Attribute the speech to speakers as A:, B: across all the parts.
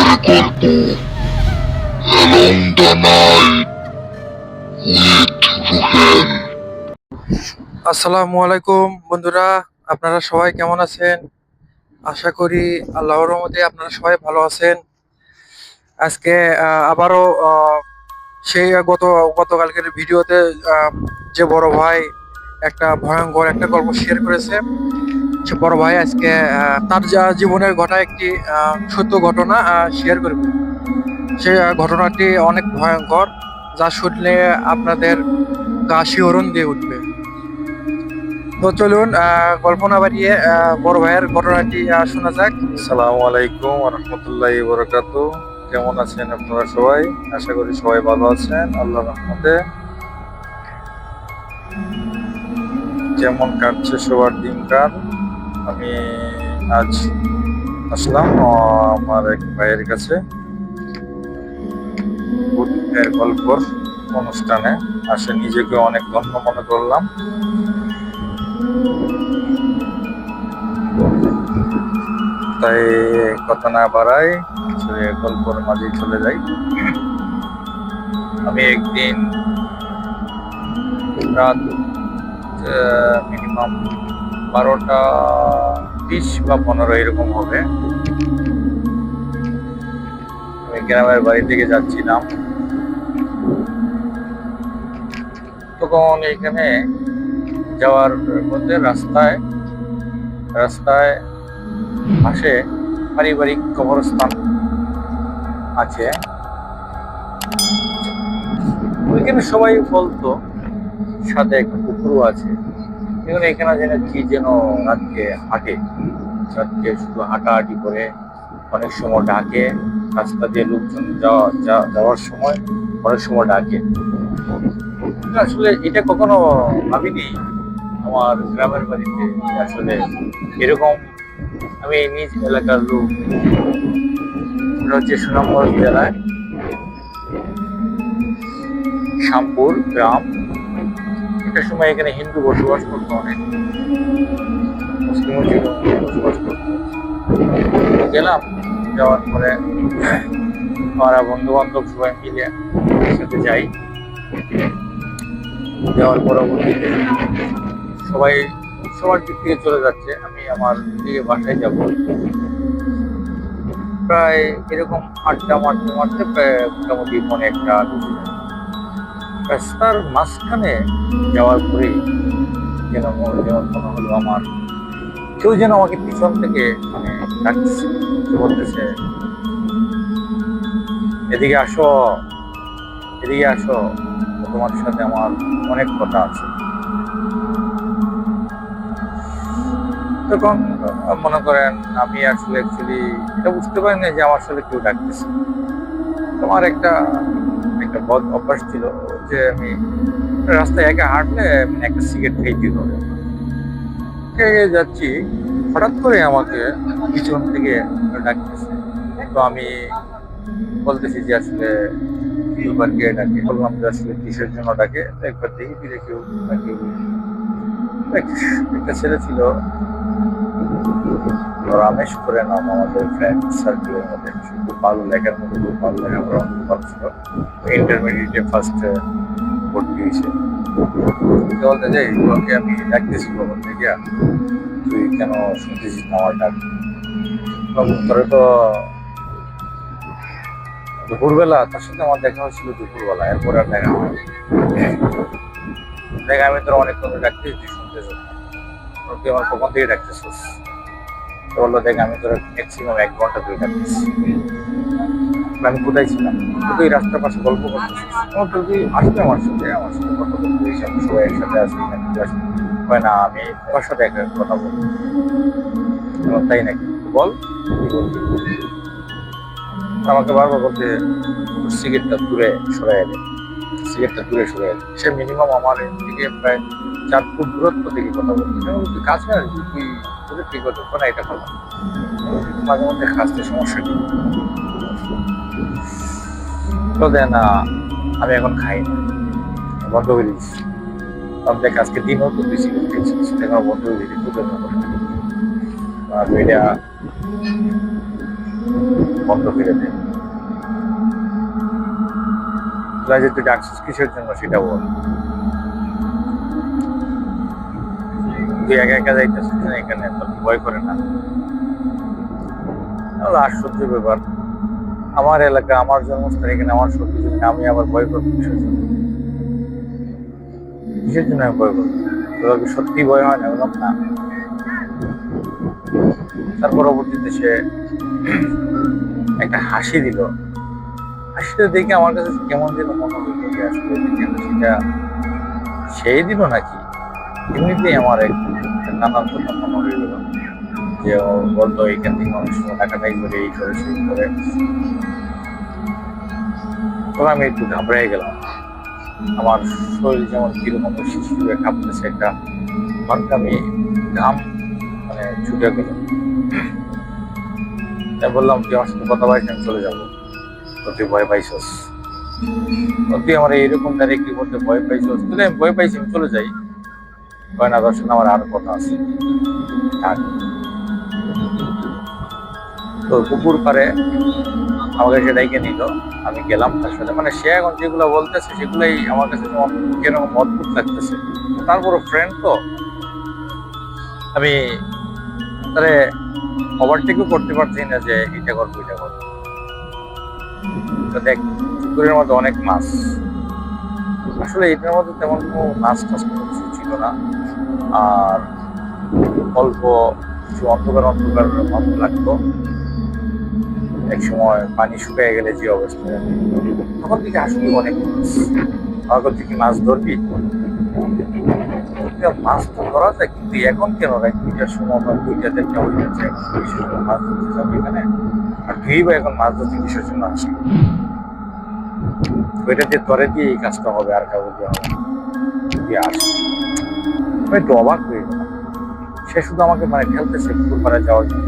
A: গল্প along the night with রুহেল।
B: আসসালামু আলাইকুম বন্ধুরা, আপনারা সবাই কেমন আছেন? আশা করি আল্লাহর রহমতে আপনারা সবাই ভালো আছেন। আজকে আবারও সেই গতকালকের ভিডিওতে যে বড় ভাই একটা ভয়ঙ্কর একটা গল্প শেয়ার করেছে। সে বড় ভাই আজকে তার যা জীবনের ঘটা একটি সত্য ঘটনা শেয়ার করবে। সেই ঘটনাটি অনেক ভয়ঙ্কর, যা শুনলে আপনাদের গা শিহরণ দিয়ে উঠবে। তো চলুন গল্প না বাড়িয়ে বড় ভাইয়ের ঘটনাটি শোনা যাক।
C: আসসালামু আলাইকুম ওয়া রাহমাতুল্লাহি ওয়া বারাকাতুহু। কেমন আছেন আপনারা সবাই? আশা করি সবাই ভালো আছেন আল্লাহর রহমতে। যেমন কাটছে সবার দিনকাল, আমি আজ আসলাম আমার এক ভাইয়ের কাছে ভূতের গল্পর অনুষ্ঠানে। আসে নিজেকে অনেক ধন্য মনে করলাম। তাই কথা না বাড়াই গল্পের মাঝে চলে যাই। আমি একদিন রাত মিনিমাম 12টা 20 বা 15 এরকম হবে, আমি গ্রামের বাড়ি থেকে যাচ্ছিলাম। তখন এখানে যাওয়ার মধ্যে রাস্তায় পাশে পারিবারিক কবরস্থান আছে। ওইখানে সবাই বলতো সাথে একটা পুকুরও আছে। এখানে যেন রাতকে শুধু হাঁটাহাঁটি করে, অনেক সময় ডাকে, রাস্তা দিয়ে লোকজন যাওয়ার সময় অনেক সময় ডাকে। আসলে এটা কখনো ভাবিনি আমার গ্রামের বাড়িতে আসলে এরকম। আমি নিজ এলাকার লোক, হচ্ছে সুনামগঞ্জ জেলায় শ্যামপুর গ্রাম। একটা সময় এখানে হিন্দু বসবাস করতো, অনেক মুসলিমও ছিল, বসবাস করতো। গেলাম, যাওয়ার পরে আমরা বন্ধু বান্ধব সবাই মিলে একসাথে যাই। যাওয়ার পরবর্তীতে সবাই সবার দিক থেকে চলে যাচ্ছে, আমি আমার দিকে বাসায় যাব। প্রায় এরকম আড্ডা মারতে প্রায় মোটামুটি মনে একটা রাস্তার মাঝখানে যাওয়ার পরেই যেন মনে হলো আমার কেউ যেন আমাকে পিছন থেকে মানে ডাকছে, বলতেছে, এদিকে আসো, তোমার সাথে আমার অনেক কথা আছে। তখন মনে করেন আমি আসলে অ্যাকচুয়ালি এটা বুঝতে পারি না যে আমার সাথে কেউ ডাকতেছে। তোমার একটা বদ অভ্যাস ছিল যে আমি রাস্তায় একা হাঁটলে একটা সিগারেট খাইতে হবে। যাচ্ছি, হঠাৎ করে আমাকে পিছন থেকে ডাকতেছে। তো আমি বলতেছি যে আসলে দুবার কে ডাকে, বললাম যে আসলে কিসের জন্য ডাকে। একবার দেখি ফিরে কেউ একটা ছেলে ছিল, রমেশ করে নাম, আমাদের ফ্রেন্ড সার্কেলের মধ্যে খুব ভালো লেখার মধ্যে, খুব ভালো লেখাপড়া ভালো ছিল। ইন্টারমিডিয়েটে ফার্স্ট ভর্তি হয়েছে। বলতে যে ওকে আমি ডাকতেছি খবর থেকে, তুই কেন শুনতেছিস না আমার ডাক? তোরে তো দুপুরবেলা তার সাথে আমার দেখা হয়েছিল দুপুরবেলা, এরপরে আর দেখা হয় দেখ। আমি তোর অনেকক্ষণ ডাকতেছি, তুই শুনতেছ না, তুই আমার কখন থেকে ডাকতেছিস? বললো, দেখ আমি তোর ম্যাক্সিমাম 1 ঘন্টা ধরে ডাকতেছি। আমি কোথায় ছিলাম? তুই রাস্তার পাশে গল্প করতেছিস, তুই আসবে আমার সাথে কথা বলতে, সবাই একসাথে আসবি হয় না? আমি তোমার সাথে একটা কথা বলবো। তাই নাকি? বল, কি বলবি? আমাকে বারবার বলতে, সিগারেটটা দূরে সরে এলে। সে মিনিমাম আমার দিকে প্রায় 4 ফুট দূরত্ব থেকে কথা বলতে। তুই কাছে আসবি, তুই তোদের ঠিক হতো না, এটা ভালো। মাঝে মধ্যে খাসতে সমস্যা নেই। তো দেন আমি এখন খাই না, বন্ধ করে দিচ্ছি। দেখ আজকে দিন হতো তুই সিগারেট খেয়েছিস, এখন বন্ধ করে দিচ্ছি। তোদের এটা বন্ধ করে দেয়। তুই যে তুই ডাকছিস কিসের জন্য সেটা বল। তুই একা একা যাইতেছিস না এখানে, তোর ভয় করে না? আশ্চর্য ব্যাপার, আমার এলাকা, আমার জন্মস্থান, এখানে আমার সবকিছু, আমি আবার ভয় করবো কিসের জন্য? কিসের জন্য আমি ভয় করবো? তোর কি সত্যি ভয় হয় না? বললাম না। তার পরবর্তীতে সে একটা হাসি দিল। হাসিটা দেখে আমার কাছে কেমন যেন মনে হইল যে আসলে হাসিটা সেই দিল নাকি এমনিতেই আমার নানান কথা মনে হয়ে গেল। যে ও বলতো এখান থেকে অনেক সময় টাকাটাই করে এই করে সেই করে। তখন আমি একটু ঘাবড়ে গেলাম। আমার শরীর যেমন কিরকম শিশিরে কাঁপতেছে, একটা আমি ঘাম মানে ছুটে গেল। তাই বললাম, তুই আমার সাথে কথা বলিস, আমি চলে যাবো। তুই ভয় পাইছস? তুই আমার এইরকম ডাইরেক্টলি বলতে ভয় পাইছস? তুই আমি ভয় পাইছি, আমি চলে যাই। কয় না দর্শন, আমার আরো কথা আছে। তো পুকুর পাড়ে আমাকে সে ডাইকে নিল, আমি গেলাম তার সাথে। মানে সে এখন যেগুলো বলতেছে সেগুলাই আমার কাছে কিরকম অদ্ভুত লাগতেছে। তারপরও ফ্রেন্ড তো, আমি তারে ওভারটেকও করতে পারছি না যে এটা করবো এটা করবো। তো দেখ, পুকুরের মধ্যে অনেক মাছ। আসলে এটার মধ্যে তেমন কোনো মাছ টাছ কোনো কিছু ছিল না। আর অল্প কিছু অন্ধকার অন্ধকার মতো লাগতো। এক সময় পানি শুকিয়ে গেলে যে অবস্থা, তখন থেকে আসলে অনেক মাছ। তখন থেকে মাছ ধরবি, মাছ তো ধরা যায়, কিন্তু এখন কেন রাত 2টার সময় বা 2টা-3টা হয়ে যাচ্ছে, মাছ ধরতে যাবে এখানে? আর তুই বা এখন মাছ ধরতে কিসের জন্য আসবি? ওইটা দিয়ে তরে দিয়ে এই কাজটা হবে, আর কাউকে দিয়ে হবে? তুই আসবি। আমি একটু অবাক হয়ে গেলাম। সে শুধু আমাকে মানে ঠেলতেছে পুকুর পাড়ে যাওয়ার জন্য,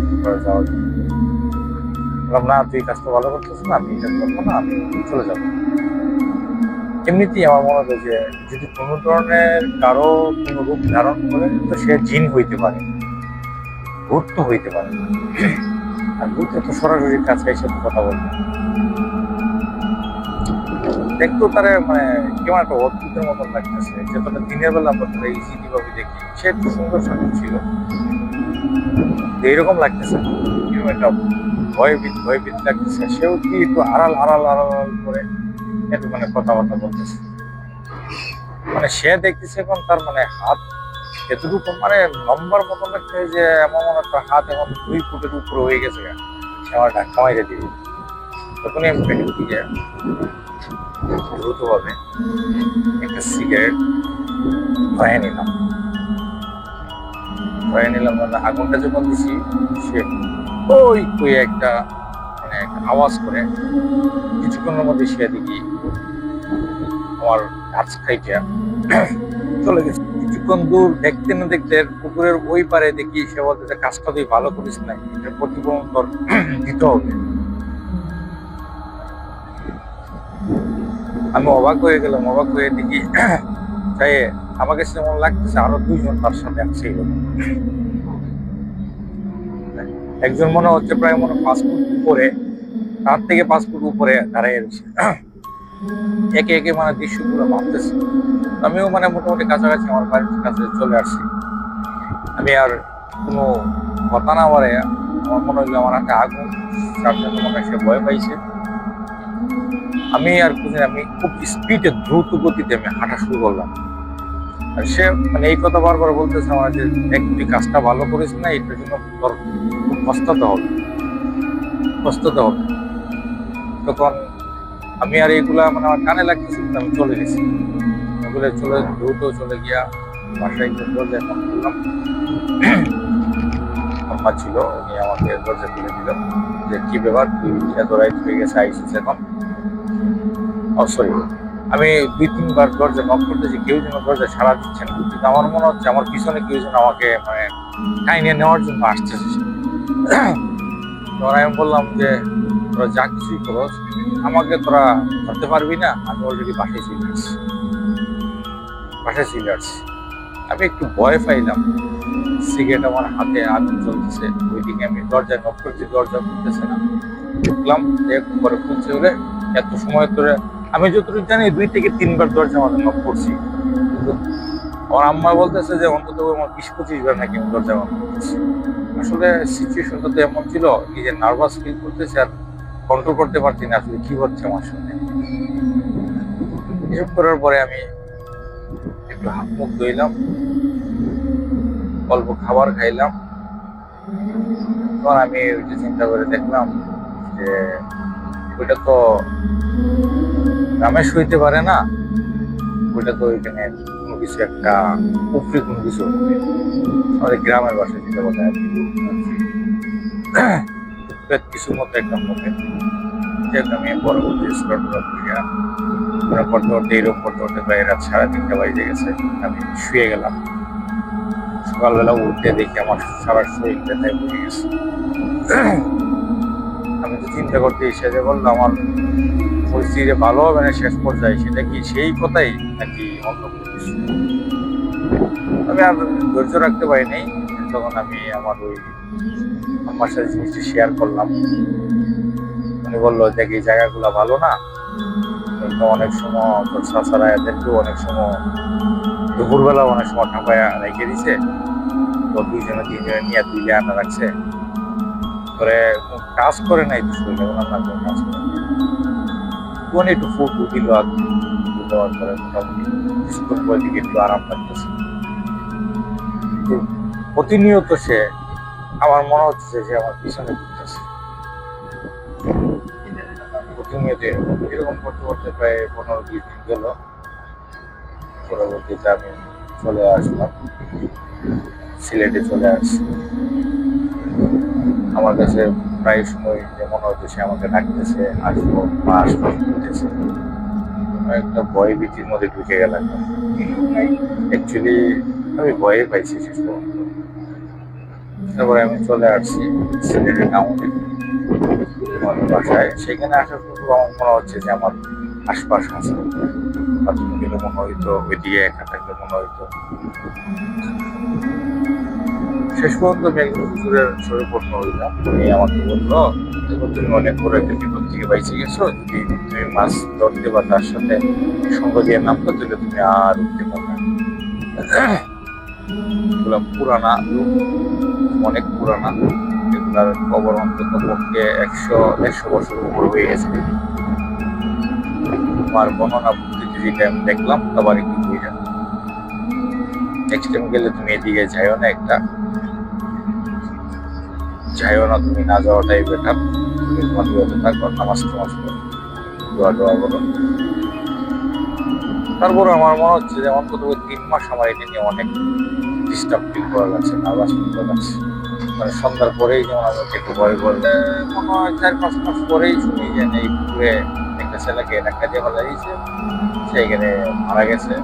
C: বললাম না, তুই কাজটা ভালো করতেছিস না, আমি এটা করবো না, আমি চলে যাবো। এমনিতেই আমার মনে হয় যে যদি কোনো ধরনের কারো কোনো রূপ ধারণ করে, তো সে জিন হইতে পারে, ভূত তো হইতে পারে। আর ভূতে তো সরাসরি কাছে এসে কথা বলবে। দেখতো তারা মানে কেমন একটা অদ্ভুতের মতন লাগতেছে। যতটা দিনের বেলা আমরা তারা ইজিলি ভাবে দেখি, সে একটু সুন্দর সুন্দর ছিল, এইরকম লাগতেছে কেউ একটা ভয়ভীত লাগতেছে। সেও কি একটু আড়াল করে একটু মানে কথাবার্তা বলতেছে। মানে সে দেখতেছে এখন তার মানে হাত এতটুকু মানে লম্বার মতন লাগছে, যে এমন একটা হাত এখন 2 ফুটের উপরে হয়ে গেছে। সে আমার ধাক্কা মাইরে দিবে। তখনই আমি পেটের দিকে দ্রুত ভাবে একটা সিগারেট ভয়ে নিলাম। মানে আগুনটা যখন দিছি, সে ওই একটা মানে একটা আওয়াজ করে কিছুক্ষণের মধ্যে সে দেখি আমার গাছ খাইটা চলে গেছে। কিছুক্ষণ দূর দেখতে না দেখতে পুকুরের ওই পারে দেখি সে বলতে, কাজটা তুই ভালো করিস নাই, এটার প্রতিফলন তোর দিতে হবে। আমি অবাক হয়ে গেলাম। অবাক হয়ে দেখি তাই আমার কাছে মনে লাগতেছে আরো 2 জন তার সাথে আছে। একজন মনে হচ্ছে প্রায় 5 ফুট উপরে, তার থেকে 5 ফুট উপরে দাঁড়ায় রয়েছে। একে একে মানে দৃশ্যগুলো ভাবতেছি। আমিও মানে মোটামুটি কাছাকাছি আমার বাড়ির কাছে চলে আসছি। আমি আর কোনো কথা না বলে, আমার মনে হইলো আমার একটা আগুন, তার জন্য মনে হয় সে ভয় পাইছে। আমি আর আমি খুব স্পিডে দ্রুত গতিতে আমি হাঁটা শুরু করলাম। আর সে মানে এই কথা বারবার বলতেছে আমার যে, দেখ তুই কাজটা ভালো করিস না, এটার জন্য তোর খুব পস্তাতে হবে। তখন আমি আর এইগুলা মানে আমার কানে লাগতেছি, আমি চলে গেছি। ওগুলো দ্রুত চলে গিয়া বাসায় দরজা এখন করলাম। আম্মা ছিল, উনি আমাকে দরজা খুলে দিল যে, কি ব্যাপার, তুই এত রাইট হয়ে গেছে আইসিস এখন? সরি, আমি 2-3 বার দরজা নক করতেছি, কেউ যেন দরজা সাড়া দিচ্ছেন। কিন্তু আমার মনে হচ্ছে আমার পিছনে কেউ যেন আমাকে মানে টাইনে নেওয়ার জন্য আসতেছে। তখন আমি বললাম যে, তোরা যা কিছুই করো, আমাকে তোরা ধরতে পারবি না, আমি অলরেডি বাসায় চলে আসছি। আমি একটু ভয় পাইলাম, সিগারেট আমার হাতে আগুন চলতেছে, ওইদিকে আমি দরজায় নক করছি, দরজা খুলতেছে না। ঢুকলাম, যে পরে খুলছে বলে এত সময় ধরে আমি যতটুকু জানি 2 থেকে 3 বার দরজা আমাদের নক করছি, কিন্তু আমার আম্মা বলতেছে যে অন্তত আমার 20-25 বার নাকি আমি দরজা নক করতেছি। আসলে সিচুয়েশনটা তো এমন ছিল, নিজে নার্ভাস ফিল করতেছি আর কন্ট্রোল করতে পারছি না আসলে কি হচ্ছে আমার সাথে। এসব করার পরে আমি একটু হাত মুখ ধুইলাম, অল্প খাবার খাইলাম। তখন আমি ওইটা চিন্তা করে দেখলাম যে ওইটা তো গ্রামে শুইতে পারে না, ওইটা তো ওইখানে কোনো কিছু একটা উপরি কোনো কিছু হবে। আমাদের গ্রামের বাসায় যেটা বলে আর কি, কিছুর মতো একটা হবে। যেহেতু আমি পরবর্তী করতে করতে এরকম করতে করতে প্রায় রাত 3:30 বাজে গেছে। আমি শুয়ে গেলাম। সকালবেলা উঠে দেখি আমার সারা শরীর ব্যথায় পড়ে গেছে। আমি তো চিন্তা করতে এসে যে বললাম আমার পরিস্থিতি ভালো হবে না শেষ পর্যায়ে, সেটা কি সেই কথাই নাকি অন্য কিছু? আমি আর ধৈর্য রাখতে পারিনি। তখন আমি আমার ওই আমার সাথে জিনিসটা শেয়ার করলাম। উনি বললো দেখ এই জায়গাগুলো ভালো না, তো অনেক সময় তোর চাচারা এদেরকেও অনেক সময় দুপুরবেলা অনেক সময় ঠাপায় রেখে দিছে, তো 2-3 নিয়ে তুলে আনা রাখছে, করে কাজ করে নাই তো শরীরে ওনার না কোনো কাজ করে কোন একটু ফুট দিল আর দেওয়ার পরে মোটামুটি কিছুক্ষণ পরে দিকে একটু আরাম লাগতেছে। কিন্তু প্রতিনিয়ত সে আমার মনে হচ্ছে যে আমার পিছনে ঘুরতেছে প্রতিনিয়ত। এরকম করতে করতে প্রায় 15-20 দিন গেল। পরবর্তীতে আমি চলে আসলাম, সিলেটে চলে আসছি। আমার কাছে প্রায় সময় যে মনে হচ্ছে সে আমাকে ডাকতেছে, আসবো বা আসবো বলতেছে। একটা ভয় ভীতির মধ্যে ঢুকে গেলাম। অ্যাকচুয়ালি আমি ভয়ে পাইছি শেষ পর্যন্ত। তারপরে আমি চলে আসছি সিলেটের টাউনে আমাদের বাসায়। সেখানে আসার পর আমার মনে হচ্ছে যে আমার আশপাশ আছে, বাথরুমে গেলে মনে হইতো, ওইদিকে একা থাকলে মনে হইতো। শেষ পর্যন্ত বেঙ্গল হুজুরের শরীরপূর্ণ হইলাম। উনি আমাকে বললো তুমি অনেক বড় একটা বিপদ থেকে বাইচে গেছো, যদি তুমি মাছ ধরতে বা তার সাথে সঙ্গ দিয়ে নামতো তাহলে তুমি আর উঠতে পারবে। এগুলো পুরানা লোক, অনেক পুরানা, এগুলার কবর অন্তত পক্ষে 100 বছরের উপর হয়ে গেছে। আমার বর্ণনা পদ্ধতি যেটা আমি দেখলাম আবার একটু হয়ে যাবে। নেক্সট টাইম গেলে তুমি এদিকে যাইও না, যাইও না, তুমি না যাওয়াটাই বেটার। তুমি তোমার বিরত থাকো, নামাজ টামাজ করো, দোয়া করো। তারপরে আমার মনে হচ্ছে যে অন্তত 3 মাস আমার এটা নিয়ে অনেক ডিস্টার্ব ফিল করা যাচ্ছে, নার্ভাস ফিল করা যাচ্ছে। মানে সন্ধ্যার পরেই যেমন আমাকে একটু ভয় করবে, মনে হয় 4-5 মাস পরেই শুনি যে এই পুকুরে একটা ছেলেকে ধাক্কা দিয়ে ফেলা দিয়েছে, সেইখানে মারা গেছে।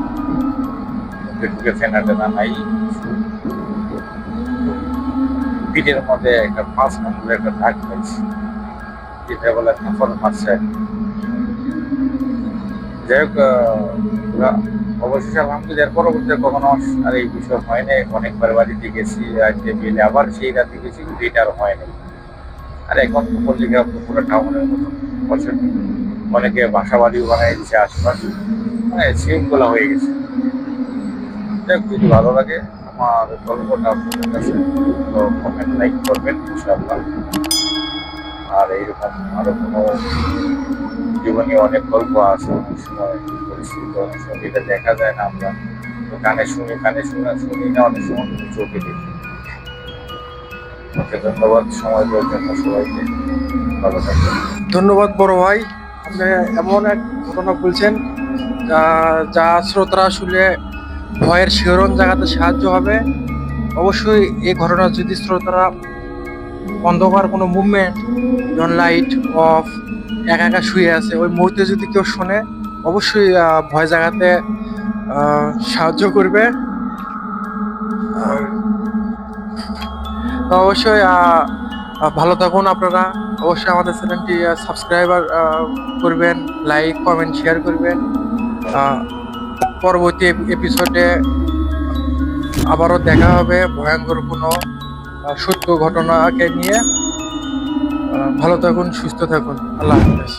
C: ঢুকে ফেনা টেনা নাই, পিঠের মধ্যে একটা 5 নম্বরের একটা দাগ পাইছি, যেটা বলে কাপড় মারছে। যাই হোক, অবশেষে আলহামদুলিল্লাহ পরবর্তীতে কখনো আর এই বিষয় হয় নাই। অনেকবার বাড়িতে গেছি, আজকে বিয়েলে আবার সেই রাতে গেছি, কিন্তু এটা আর হয় নাই। আর এখন তো পল্লিগ্রাম তো পুরো টাউনের মতো বছর, অনেকে বাসা বাড়িও বানাই দিচ্ছে আশপাশ, মানে সিমগুলা হয়ে গেছে। যাই হোক, যদি ভালো লাগে আমার গল্পটা আপনাদের কাছে, তো কমেন্ট লাইক করবেন ইনশাআল্লাহ। আর এইরকম আরো কোনো জীবনে অনেক গল্প আছে, অনেক সময় পরিস্থিতি, অনেক সময় যেটা দেখা যায় না, আমরা তো কানে শুনি না, অনেক সময় চোখে দেখি। ওকে, ধন্যবাদ সময় দেওয়ার জন্য সবাইকে। ভালো থাকবেন।
B: ধন্যবাদ বড় ভাই, আপনি এমন এক ঘটনা বলছেন যা শ্রোতারা আসলে ভয়ের শিহরণ জাগাতে সাহায্য হবে। অবশ্যই এই ঘটনা যদি শ্রোতারা অন্ধকার কোনো মুভমেন্ট, যেমন লাইট অফ, একা একা শুয়ে আছে, ওই মুহূর্তে যদি কেউ শোনে অবশ্যই ভয় জাগাতে সাহায্য করবে। তো অবশ্যই ভালো থাকুন আপনারা। অবশ্যই আমাদের চ্যানেলটি সাবস্ক্রাইবার করবেন, লাইক কমেন্ট শেয়ার করবেন। পরবর্তী এপিসোডে আবারও দেখা হবে ভয়ঙ্কর কোনো সত্য ঘটনাকে নিয়ে। ভালো থাকুন, সুস্থ থাকুন, আল্লাহ হাফেজ।